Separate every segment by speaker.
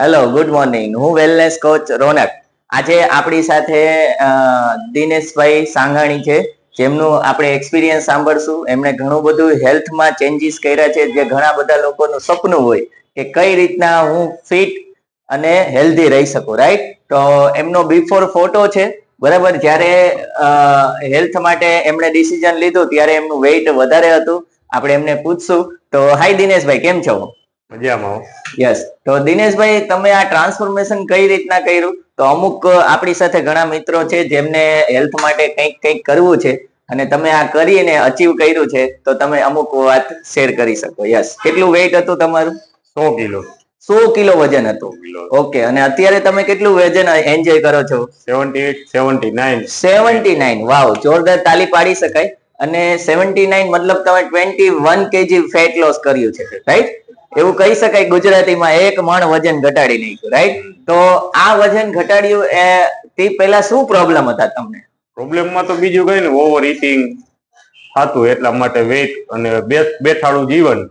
Speaker 1: Hello, good morning. હું wellness coach રોનક. આજે આપણી સાથે દિનેશભાઈ સાંઘાણી છે, જેમનું આપણે એક્સપિરિયન્સ સાંભળશું. એમણે ઘણું બધું હેલ્થમાં ચેન્જીસ કર્યા છે, જે ઘણા બધા લોકોનું સપનું હોય કે કઈ રીતના હું ફિટ અને હેલ્ધી રહી શકું, રાઈટ? તો એમનો બિફોર ફોટો છે, બરાબર. જ્યારે હેલ્થ માટે એમણે ડિસિઝન લીધું ત્યારે એમનું વેઇટ વધારે હતું. આપણે એમને પૂછશું. તો હાય દિનેશભાઈ, કેમ છો?
Speaker 2: મજામાં.
Speaker 1: યસ. તો દિનેશભાઈ, તમે આ ટ્રાન્સફોર્મેશન કઈ રીતના કર્યું? તો અમુક આપણી સાથે ઘણા મિત્રો છે જેમને હેલ્થ માટે કંઈક કરવું છે અને તમે આ કરીને અચીવ કર્યું છે, તો તમે અમુક વાત શેર કરી શકો. યસ. કેટલું વેઇટ હતું તમારું?
Speaker 2: 100 કિલો.
Speaker 1: 100 કિલો વજન હતું. ઓકે. અને અત્યારે તમે કેટલું વજન એન્જોય કરો છો?
Speaker 2: 78, 79.
Speaker 1: 79. વાવ, જોરદાર, તાલી પાડી શકાય. અને 79 મતલબ તમે 21 kg ફેટ લોસ કર્યું છે, રાઈટ? એવું કહી શકાય ગુજરાતીમાં, એક મણ વજન ઘટાડી નાખ્યું, રાઈટ? તો આ વજન ઘટાડ્યું એ તે પહેલા શું પ્રોબ્લેમ હતા તમને?
Speaker 2: પ્રોબ્લેમમાં તો બીજું કઈ ને, ઓવર ઇટિંગ થતું, એટલા માટે વેઇટ અને બેઠાડું જીવન.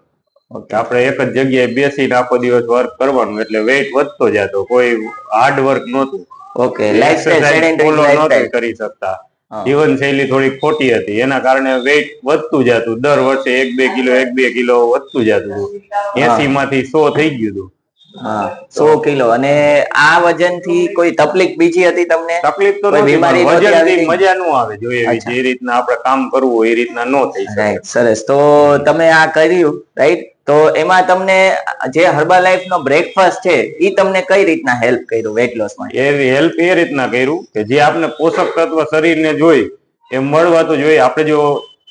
Speaker 2: આપણે એક જ જગ્યાએ બેસીને આખો દિવસ વર્ક કરવાનું, એટલે વેઇટ વધતો જતો. કોઈ હાર્ડ વર્ક નહોતું.
Speaker 1: ઓકે, લાઈફસ્ટાઈલ
Speaker 2: કરી શકતા. જીવનશૈલી થોડી ખોટી હતી, એના કારણે વેઇટ વધતું જતું. દર વર્ષે 1-2 કિલો વધતું જતું. 80 માંથી 100 થઈ ગયું હતું.
Speaker 1: 100 કિલો. અને આ વજન થી કોઈ તકલીફ બીજી હતી તમને?
Speaker 2: તકલીફ તો બીમારી વજનથી મજા ન આવે. જોઈએ જે રીતના આપણે કામ કરવું એ રીતના ન થઈ શકે.
Speaker 1: સરસ. તો તમે આ કર્યું, રાઈટ? તો એમાં તમને જે હર્બા લાઈફ નો બ્રેકફાસ્ટ છે એ તમને કઈ રીતના હેલ્પ કર્યું વેટ લોસ માં?
Speaker 2: હેલ્પ એ રીતના કર્યું કે જે આપણે પોષક તત્વ શરીરને જોઈ એ મળવા તો જોઈએ. આપણે જો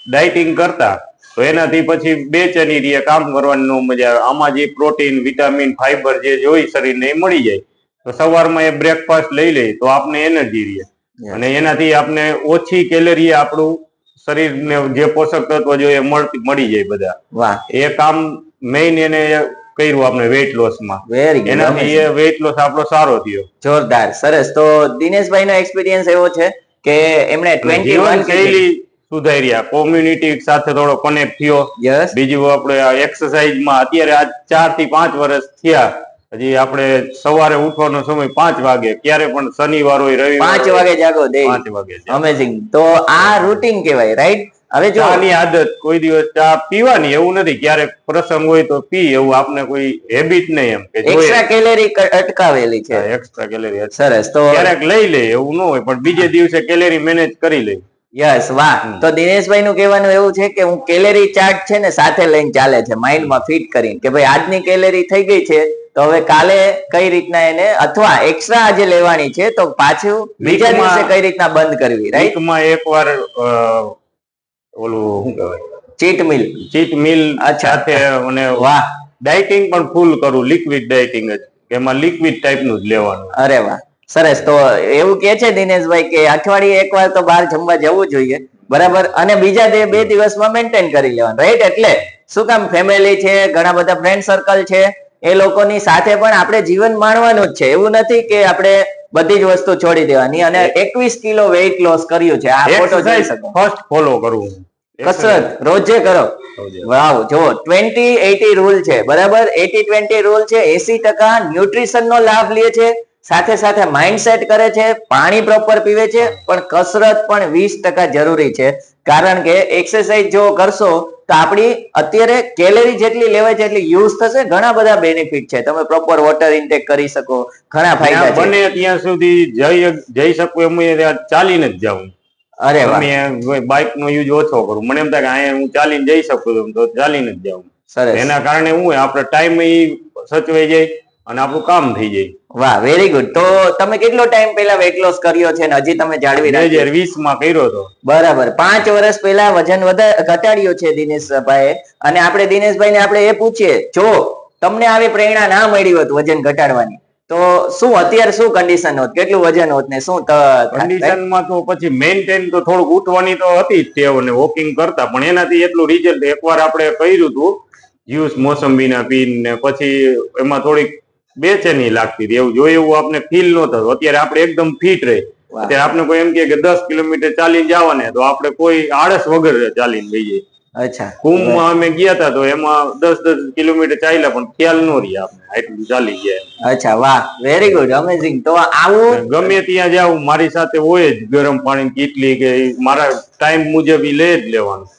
Speaker 2: ડાયટિંગ કરતા તો એનાથી પછી બેચેની રહે, કામ કરવાની ન મજા આવે. આમાં જે પ્રોટીન, વિટામિન, ફાઈબર જે જોઈ શરીરને એ મળી જાય. તો સવારમાં એ બ્રેકફાસ્ટ લઈ લે તો આપણે એનર્જી રહે, અને એનાથી આપણે ઓછી કેલરી આપણું શરીરને જે પોષક તત્વ જોઈએ મળી જાય બધા.
Speaker 1: વાહ,
Speaker 2: એ કામ મેઇન એને કર્યું આપણે વેઇટ લોસ માં. એનાથી એ વેઇટ લોસ આપણો સારો થયો.
Speaker 1: જોરદાર, સરસ. તો દિનેશભાઈ નો એક્સપિરિયન્સ એવો છે કે એમણે 21
Speaker 2: શૈલી સુધાર્યા, કોમ્યુનિટી સાથે થોડો કનેક્ટ થયો. બીજું આપણે એક્સરસાઇઝમાં અત્યારે આ 4 થી 5 વર્ષ થયા. હજી આપણે સવારે ઉઠવાનો સમય 5 વાગે, ક્યારે પણ શનિવાર હોય, રવિવાર
Speaker 1: 5 વાગે જાગો.
Speaker 2: 5 વાગે.
Speaker 1: અમેઝિંગ. તો આ રૂટીન કહેવાય, રાઈટ? હવે જો
Speaker 2: ચાની આદત, કોઈ દિવસ ચા પીવાની એવું નથી, ક્યારેક પ્રસંગ હોય તો પી, એવું આપણે કોઈ હેબિટ નહીં. એમ કે
Speaker 1: એક્સ્ટ્રા કેલેરી અટકાવેલી છે.
Speaker 2: Extra calorie.
Speaker 1: સરસ. તો
Speaker 2: ક્યારેક લઈ લે એવું ન હોય, પણ બીજે દિવસે કેલેરી મેનેજ કરી લે.
Speaker 1: યસ. વાહ. તો દિનેશભાઈ નું કહેવાનું એવું છે કે હું કેલેરી ચાર્ટ છે ને સાથે લઈને ચાલે છે, માઇન્ડમાં ફિટ કરીને, કે ભાઈ આજની કેલેરી થઈ ગઈ છે તો હવે કાલે કઈ રીતના એને, અથવા એક્સ્ટ્રા આજે લેવાની છે તો પાછું બીજા દિવસે કઈ રીતના બંધ કરવી, રાઈટ?
Speaker 2: વીકમાં એકવાર ઓલું શું કહેવાય, ચીટ મિલ સાથે. અને
Speaker 1: વાહ,
Speaker 2: ડાયટિંગ પણ ફૂલ કરું, લિક્વિડ ડાયટિંગ જ, એમાં લિક્વિડ ટાઈપનું જ લેવાનું.
Speaker 1: અરે વાહ, સરસ. તો એવું કે છે દિનેશભાઈ કે અઠવાડિયે એકવાર તો બહાર જમવા જવું જોઈએ, બરાબર? અને બીજા 2 દિવસમાં મેન્ટેન કરી લેવાનું, રાઈટ? એટલે શું કામ, ફેમિલી છે, ઘણા બધા ફ્રેન્ડ સર્કલ છે, એ લોકોની સાથે પણ આપણે જીવન માણવાનું જ છે. એવું નથી કે આપણે બધી જ વસ્તુ છોડી દેવાની. અને 21 કિલો વેઇટ લોસ કર્યું છે. આ ફોટો જોઈ શકો.
Speaker 2: ફર્સ્ટ ફોલો કરવું,
Speaker 1: કસરત રોજે કરો. વાવ. જો 20-80 રૂલ છે, બરાબર? 80-20 રૂલ છે. 80% ન્યુટ્રિશન નો લાભ લે છે, સાથે સાથે માઇન્ડસેટ કરે છે, પાણી પ્રોપર પીવે છે, પણ કસરત પણ 20% જરૂરી છે. કારણ કે એક્સરસાઇઝ જો કરશો તો આપણી અત્યારે કેલેરી જેટલી લેવાય છે એટલી યુઝ થશે. ઘણા બધા બેનિફિટ છે. તમે પ્રોપર વોટર ઇન્ટેક કરી શકો, ઘણા ફાયદા છે.
Speaker 2: બને ત્યાં સુધી જઈ શકું એમ ચાલીને જ જાઉં.
Speaker 1: અરે વાહ,
Speaker 2: બાઇક નો યુઝ ઓછો કરું. મને એમ થાય કે અહીંયા હું ચાલીને જઈ શકું તો ચાલીને જ જાઉં. એના કારણે હું આપણે ટાઈમ સચવાઈ જાય અને આપણું કામ થઈ જાય.
Speaker 1: વાહ, વેરી ગુડ. તો તમે કેટલો ટાઈમ પહેલા વેટ લોસ કર્યો છે ને હજી તમે જાળવી રાખ્યો?
Speaker 2: 2020 માં કર્યો હતો.
Speaker 1: બરાબર. 5 વર્ષ પહેલા વજન ઘટાડ્યો છે દિનેશભાઈ. અને આપણે દિનેશભાઈ ને આપણે એ પૂછીએ, જો તમને આવી પ્રેરણા ના મળી હોત વજન ઘટાડવાની, તો શું અત્યારે શું કન્ડિશન હોત, કેટલું વજન હોત ને શું
Speaker 2: કન્ડિશનમાં? તો પછી મેન્ટેન તો થોડુંક ઉઠવાની તો હતી જ ટેવ ને વોકિંગ કરતા, પણ એનાથી એટલું રિઝલ્ટ એકવાર આપણે કર્યું હતું જ્યુસ મોસંબીના પીન ને, પછી એમાં થોડીક બેચેની લાગતી હતી. એવું જોયું એવું આપણે ફીલ ન થતું. અત્યારે આપણે એકદમ ફિટ રહે. અત્યારે આપણે કોઈ એમ કે 10 કિલોમીટર ચાલીને જવાને તો આપણે કોઈ આળસ વગર ચાલીને જઈએ.
Speaker 1: અચ્છા
Speaker 2: કુંભમાં અમે ગયા હતા તો એમાં 10 કિલોમીટર ચાલ્યા પણ ખ્યાલ ન રહ્યા આપણે આટલું ચાલી ગયા.
Speaker 1: અચ્છા વાહ વેરી ગુડ અમેઝિંગ. તો આવું
Speaker 2: ગમે ત્યાં જાવ મારી સાથે હોય જ ગરમ પાણી કીટલી કે મારા ટાઈમ મુજબ ઈ લઈ જ લેવાનું.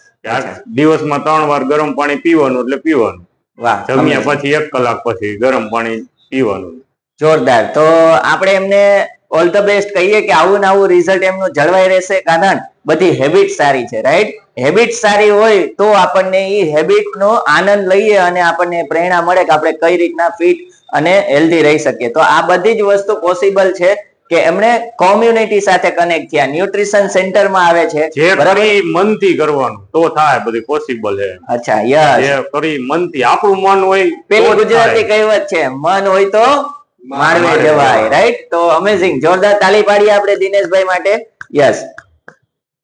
Speaker 2: દિવસમાં 3 વાર ગરમ પાણી પીવાનું એટલે પીવાનું.
Speaker 1: વાહ
Speaker 2: જમ્યા પછી 1 કલાક પછી ગરમ પાણી પીવાનું.
Speaker 1: જોરદાર. તો આપણે એમને ઓલ ધ બેસ્ટ કહીએ કે આવું ને આવું રિઝલ્ટ એમનું જળવાઈ રહેશે, કારણ બધી હેબિટ સારી છે, રાઈટ? હેબિટ સારી હોય તો આપણને એ હેબિટ નો આનંદ લઈએ અને આપણને પ્રેરણા મળે કે આપણે કઈ રીતના ફિટ અને હેલ્ધી રહી શકીએ. તો આ બધી જ વસ્તુ પોસિબલ છે કે એમણે કોમ્યુનિટી સાથે કનેક્ટ થયા, ન્યુટ્રિશન સેન્ટરમાં આવે છે,
Speaker 2: જે
Speaker 1: બરાબર?
Speaker 2: કરી મનથી કરવાનું તો થાય, બધું પોસિબલ છે.
Speaker 1: અચ્છા યસ,
Speaker 2: જે કરી મનથી, આપણું મન હોય
Speaker 1: પેલી
Speaker 2: તો જ
Speaker 1: ગુજરાતી
Speaker 2: થાય.
Speaker 1: કહેવત છે, મન હોય તો માંડવે જવાય, રાઈટ? તો અમેઝિંગ, જોરદાર તાલી પાડીએ આપણે દિનેશભાઈ માટે. યસ.